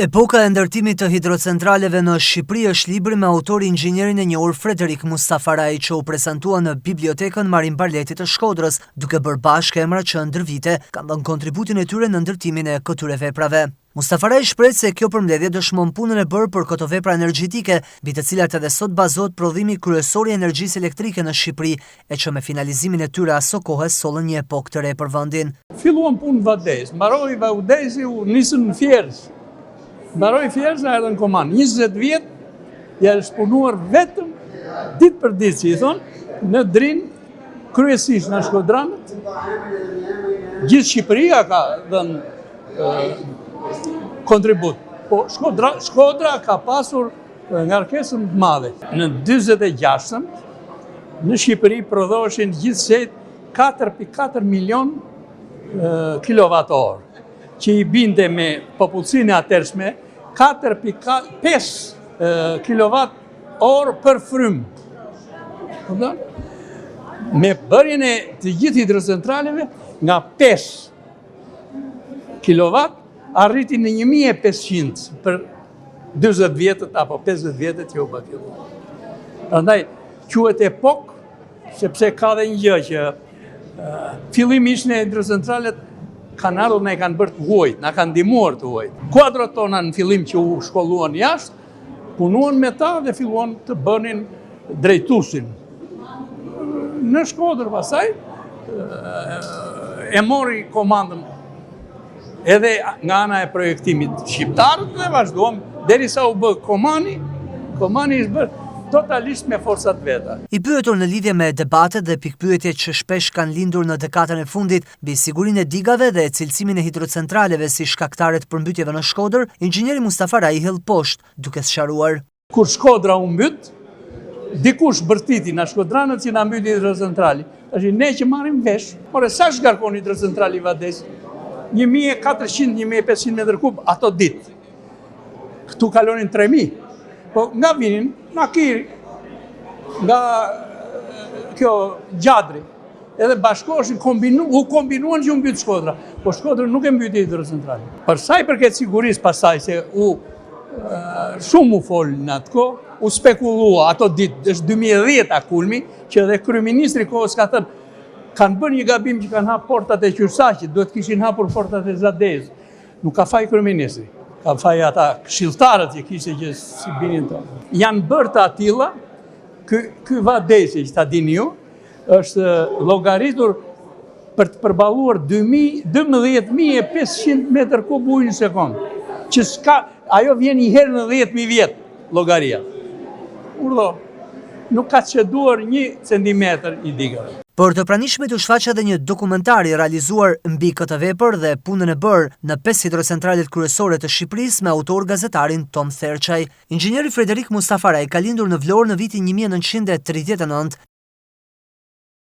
Epoka e ndërtimit të hidrocentraleve në Shqipëri është libri me autori inxhinierin e njohur Frederik Mustafaraj që u prezentua në Bibliotekën Marin Barleti të Shkodrës, duke bërë bashkë emra që ndër vite kanë dhënë kontributin e tyre në ndërtimin e këtyre veprave. Mustafaraj shpreh se kjo përmbledhje dëshmon punën e bërë për këto vepra energjetike, mbi të cilat edhe sot bazohet prodhimi kryesor i energjisë elektrike në Shqipëri, e që me finalizimin e tyre aso kohë sollën një epokë të re për vendin. Filluan punë Vades, mbaroi Valdezi, u nisën në Fierz. Mbaroi Fierz na erdhën Koman. 20 vjet ja është punuar vetëm ditë për ditë, si i thonë, në Drinë, kryesisht në Shkodranët. Gjithë Shqipëria ka dhënë kontribut. Po Shkodra ka pasur ngarkesën të madhe. Në 46-ën në Shqipëri prodhoheshin gjithsej 4.4 milion kilowatt-orë, që i binte me popullsinë e atërshme 4.5 kilowatt-orë për frymë. Me bërjen e të gjithë hidrocentraleve nga 5 kilowatt arriti në 1500 për 20 vjetët apo 50 vjetët që u bë kjo. Prandaj quhet epokë, sepse ka dhe një gjë që fillimisht në hidrocentralet kanë ardhur na i kanë bërë të huajt, na kanë ndihmuar të huajt. Kuadro tona në fillim që u shkolluan jashtë, punuan me ta dhe filluan të bënin drejtuesin. Në Shkodër pastaj e mori komandën edhe nga ana e projektimit shqiptarët dhe vazhduam derisa u bë Komani është bërë totalisht me forcat veta. I pyetur në lidhje me debatet dhe pikpyetjet që shpesh kanë lindur në dekadën e fundit mbi sigurinë e digave dhe cilësimin e hidrocentraleve si shkaktare të përmbytjeve në Shkodër, inxhinieri Mustafaraj i hedh poshtë, duke sqaruar. Kur Shkodra u mbyt, dikush bërtiti na shkodranët që na mbyti hidrocentrali. Tash ne që marrim vesh, por sa zgarkon hidrocentrali Vades? 1400-1500 metër kub ato ditë. Këtu kalonin 3000. Po nga vinin, nga Kiri, nga kjo Gjadri, edhe bashkoheshin, u kombinuan që u mbyt Shkodra, po Shkodra nuk e mbyti hidrocentrali. Për sa i përket sigurisë pasaj, se shumë u folë në atë kohë, u spekulua ato ditë, është 2010 a kulmi, që edhe kryeministri kohës ka thënë, kanë bërë një gabim që kanë hapë portat e Qyrsaqit, duhet kishin hapur portat e Zadez. Nuk ka faj kryeministri. Ka faj ata këshilltarët që kishte që si binin tonë. Janë bërë të atilla, ky Vadesi që ta dini ju, është llogaritur për të përballuar 12.500 metër kub ujë në sekond. Që ajo vjen një herë në 10.000 vjet llogaria. Urdhë, nuk ka çeduar 1 centimetër i digave. Për të pranishmit u shfaq edhe një dokumentar i realizuar mbi këtë vepër dhe punën e bërë në 5 hidrocentralet kryesore të Shqipërisë me autor gazetarin Tom Therçaj. Inxhinieri Frederik Mustafaraj ka lindur në Vlorë në vitin 1939